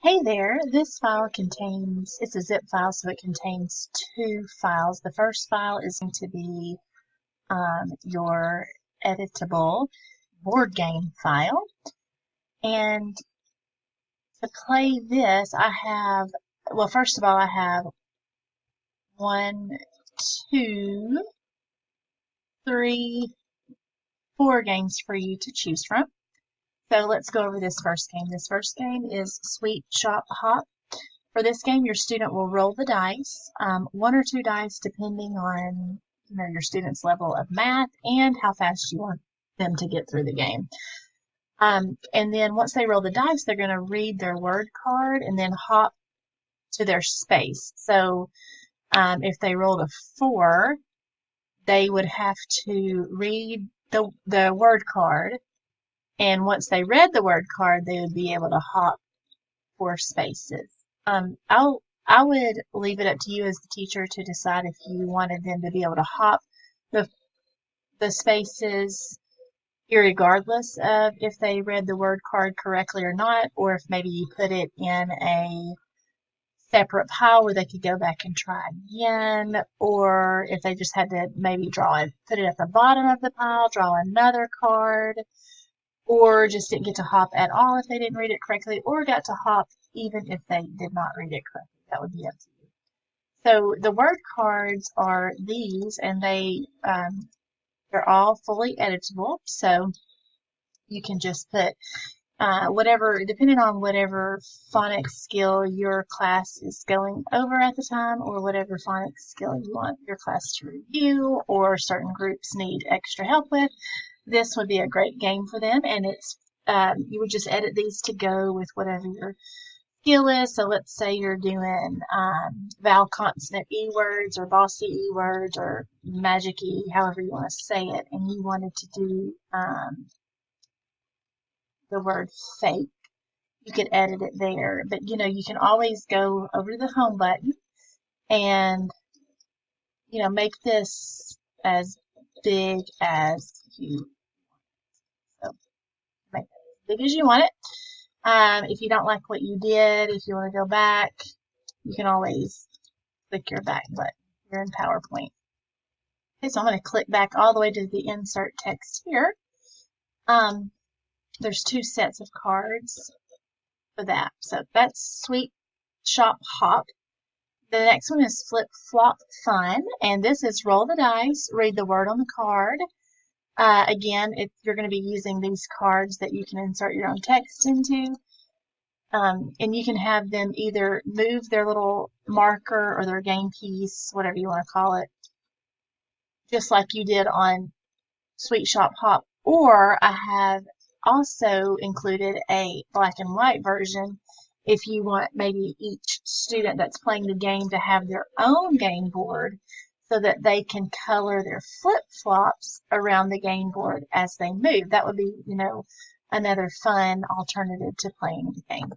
Hey there, this file contains, it's a zip file, so it contains two files. The first file is going to be your editable board game file. And to play this, well, first of all, I have one, two, three, four games for you to choose from. So let's go over this first game. This first game is Sweet Shop Hop. For this game, your student will roll the dice, one or two dice depending on your student's level of math and how fast you want them to get through the game. And then once they roll the dice, they're going to read their word card and then hop to their space. So if they rolled a 4, they would have to read the word card. And once they read the word card, they would be able to hop 4 spaces. I would leave it up to you as the teacher to decide if you wanted them to be able to hop the spaces irregardless of if they read the word card correctly or not, or if maybe you put it in a separate pile where they could go back and try again, or if they just had to maybe put it at the bottom of the pile, draw another card, or just didn't get to hop at all if they didn't read it correctly, or got to hop even if they did not read it correctly. That would be up to you. So the word cards are these, and they're all fully editable. So you can just put whatever, depending on whatever phonics skill your class is going over at the time, or whatever phonics skill you want your class to review, or certain groups need extra help with. This would be a great game for them, and it's you would just edit these to go with whatever your skill is. So let's say you're doing vowel consonant E words or bossy E words or magic E, however you want to say it, and you wanted to do the word fake. You could edit it there, but you can always go over to the home button and make this as big as you make it as big as you want it. If you don't like what you did, if you want to go back, you can always click your back button. You're in PowerPoint. Okay, so I'm going to click back all the way to the insert text here. There's 2 sets of cards for that. So that's Sweet Shop Hop. The next one is Flip Flop Fun, and this is roll the dice, read the word on the card. Again, you're going to be using these cards that you can insert your own text into. And you can have them either move their little marker or their game piece, whatever you want to call it, just like you did on Sweet Shop Hop. Or I have also included a black and white version if you want maybe each student that's playing the game to have their own game board so that they can color their flip-flops around the game board as they move. That would be, another fun alternative to playing the game.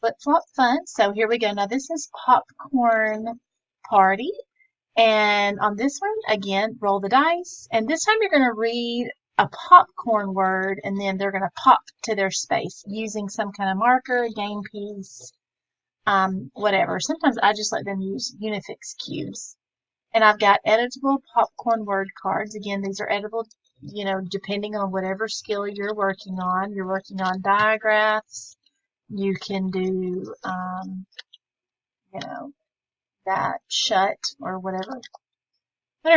Flip-flop fun. So here we go. Now this is Popcorn Party. And on this one, again, roll the dice. And this time you're going to read a popcorn word, and then they're going to pop to their space using some kind of marker, game piece, whatever. Sometimes I just let them use Unifix cubes. And I've got editable popcorn word cards. Again, these are editable, depending on whatever skill you're working on. You're working on digraphs. You can do, that shut or whatever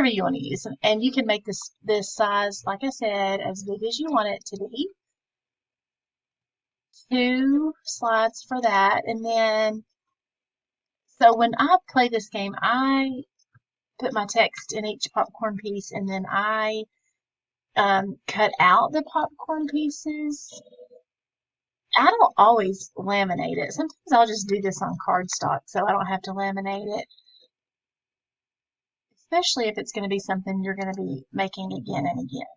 you want to use. And you can make this size, like I said, as big as you want it to be. 2 slides for that. And then, so when I play this game, I put my text in each popcorn piece, and then I cut out the popcorn pieces. I don't always laminate it. Sometimes I'll just do this on cardstock so I don't have to laminate it, especially if it's going to be something you're going to be making again and again.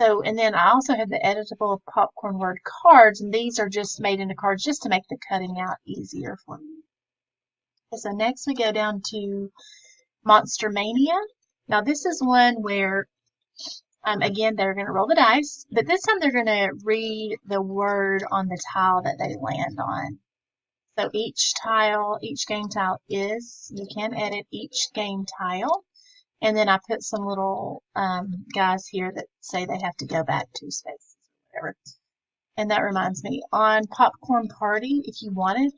So, and then I also have the editable popcorn word cards, and these are just made into cards just to make the cutting out easier for you. Okay, so next we go down to Monster Mania. Now this is one where, again, they're going to roll the dice, but this time they're going to read the word on the tile that they land on. So each tile, each game tile is, you can edit each game tile. And then I put some little guys here that say they have to go back 2 spaces, whatever. And that reminds me, on Popcorn Party, if you wanted,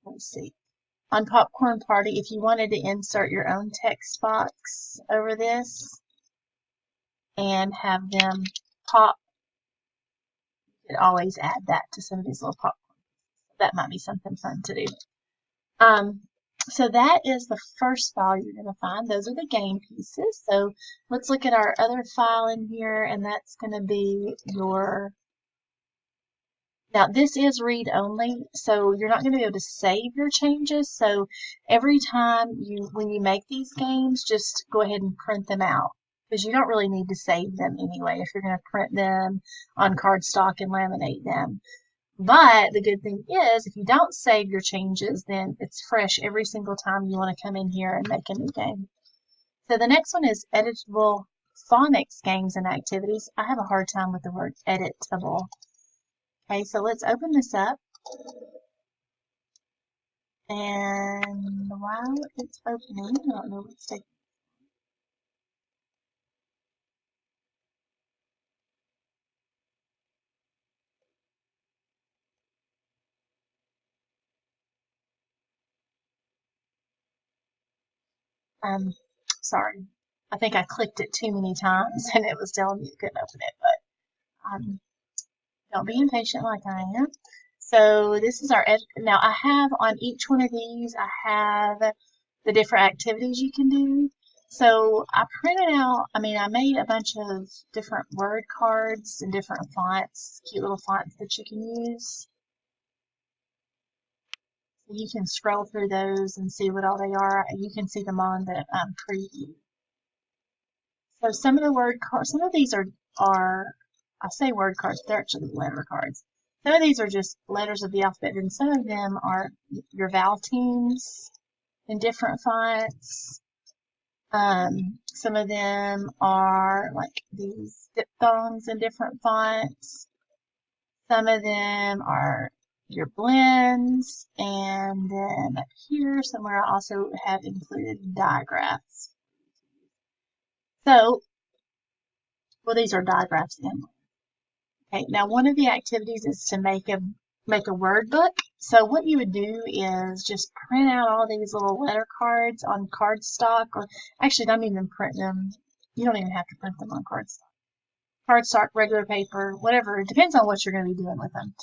let's see, on Popcorn Party, if you wanted to insert your own text box over this and have them pop, you could always add that to some of these little popcorn. That might be something fun to do. So that is the first file you're going to find. Those are the game pieces. So let's look at our other file in here, and that's going to be your, now this is read only, so you're not going to be able to save your changes. So every time when you make these games, just go ahead and print them out, because you don't really need to save them anyway if you're going to print them on cardstock and laminate them. But the good thing is, if you don't save your changes, then it's fresh every single time you want to come in here and make a new game. So the next one is editable phonics games and activities. I have a hard time with the word editable. Okay, so let's open this up. And while it's opening, I don't know what's taking. Sorry. I think I clicked it too many times and it was telling me it couldn't open it, but don't be impatient like I am. So this is our edit. Now I have on each one of these, I have the different activities you can do. So I printed out, I made a bunch of different word cards and different fonts, cute little fonts that you can use. So you can scroll through those and see what all they are. You can see them on the preview. So some of the word cards, some of these are, I say word cards, they're actually letter cards. Some of these are just letters of the alphabet, and some of them are your vowel teams in different fonts. Some of them are like these diphthongs in different fonts. Some of them are your blends, and then up here somewhere I also have included digraphs. So, well, these are digraphs in. Okay, now one of the activities is to make a word book. So what you would do is just print out all these little letter cards on cardstock, or actually don't even print them. You don't even have to print them on cardstock. Cardstock, regular paper, whatever. It depends on what you're going to be doing with them.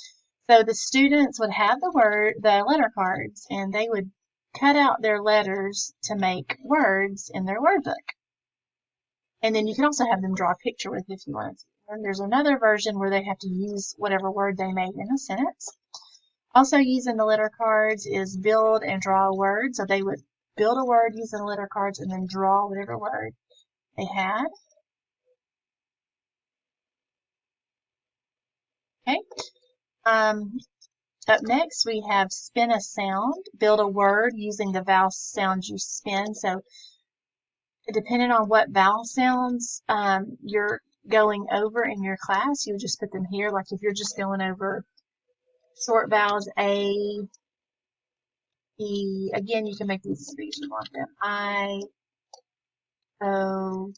So the students would have the letter cards, and they would cut out their letters to make words in their word book. And then you can also have them draw a picture with it if you wanted to. And there's another version where they have to use whatever word they made in a sentence. Also using the letter cards is build and draw a word. So they would build a word using the letter cards and then draw whatever word they had. Okay. Up next we have spin a sound. Build a word using the vowel sounds you spin. So depending on what vowel sounds you're going over in your class, you would just put them here. Like if you're just going over short vowels, A, E, again, you can make these as big as you want them. I, O,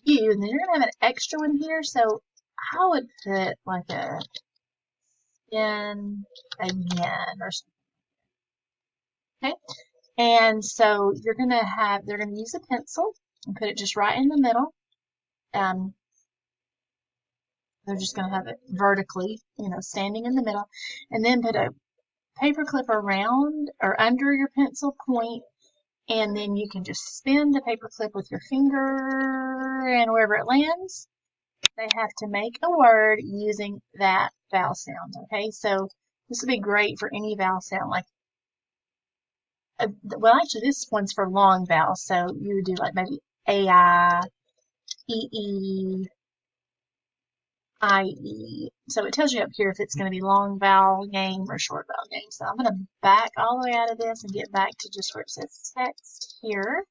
U, and then you're going to have an extra one here, so I would put like a spin again or something. Okay, and so you're going to have, they're going to use a pencil and put it just right in the middle. They're just going to have it vertically, standing in the middle, and then put a paper clip around or under your pencil point, and then you can just spin the paper clip with your finger, and wherever it lands, they have to make a word using that vowel sound. Okay, so this would be great for any vowel sound, like, well, actually, this one's for long vowels, so you would do like maybe A-I, E-E, I-E. So it tells you up here if it's going to be long vowel game or short vowel game. So I'm going to back all the way out of this and get back to just where it says text here.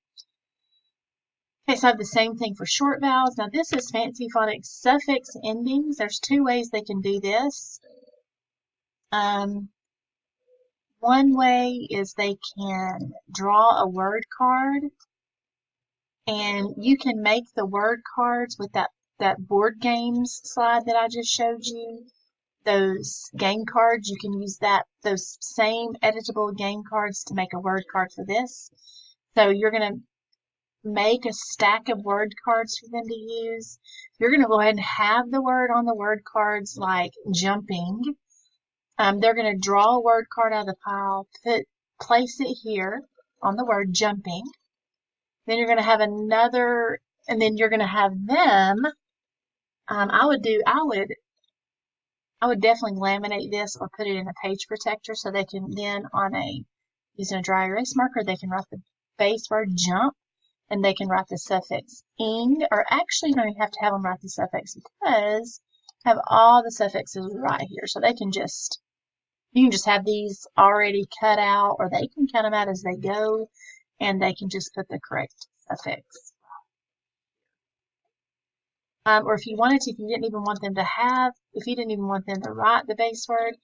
Okay, so I have the same thing for short vowels. Now this is fancy phonics suffix endings. There's two ways they can do this. One way is they can draw a word card, and you can make the word cards with that board games slide that I just showed you. Those game cards, you can use those same editable game cards to make a word card for this. So you're going to make a stack of word cards for them to use. You're going to go ahead and have the word on the word cards like jumping. They're going to draw a word card out of the pile, place it here on the word jumping. Then you're going to have another, and then you're going to have them. I would definitely laminate this or put it in a page protector so they can then using a dry erase marker, they can write the base word jump, and they can write the suffix ing, or actually you don't even have to have them write the suffix because I have all the suffixes right here. So you can just have these already cut out, or they can cut them out as they go, and they can just put the correct suffix. Or if you wanted to, if you didn't even want them to write the base word,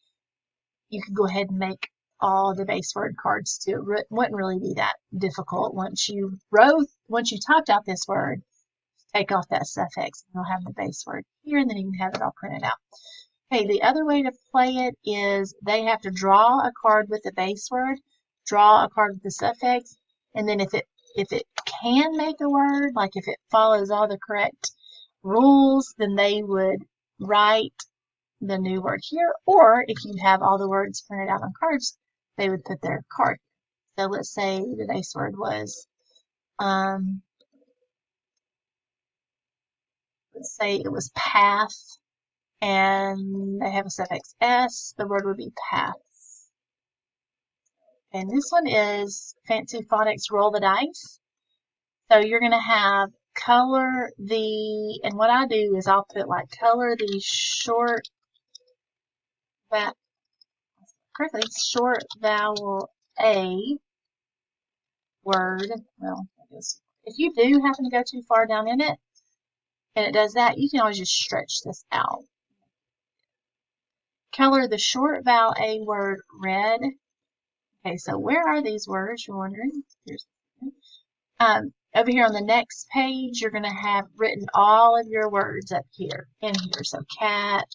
you could go ahead and make all the base word cards too. It wouldn't really be that difficult. Once you typed out this word, take off that suffix, and you'll have the base word here, and then you can have it all printed out. Okay, the other way to play it is they have to draw a card with the base word, draw a card with the suffix, and then if it can make a word, like if it follows all the correct rules, then they would write the new word here, or if you have all the words printed out on cards, they would put their card. So let's say the base word was, let's say it was path, and they have a suffix s, the word would be paths. And this one is fancy phonics roll the dice. So you're going to have and what I do is I'll put like color the short vowel A word. Well, I guess if you do happen to go too far down in it and it does that, you can always just stretch this out. Color the short vowel A word red. Okay, so where are these words, you're wondering? Over here on the next page, you're going to have written all of your words up here, in here. So cat,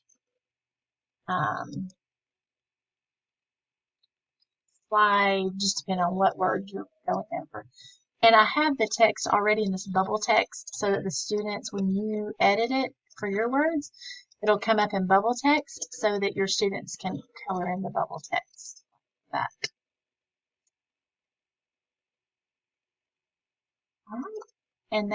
slide, just depending on what word you're going over. And I have the text already in this bubble text so that the students, when you edit it for your words, it'll come up in bubble text so that your students can color in the bubble text. That. All right. And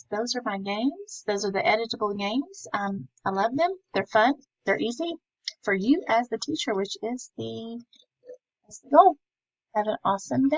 those are my games. Those are the editable games. I love them. They're fun. They're easy for you as the teacher, which is the goal. Have an awesome day.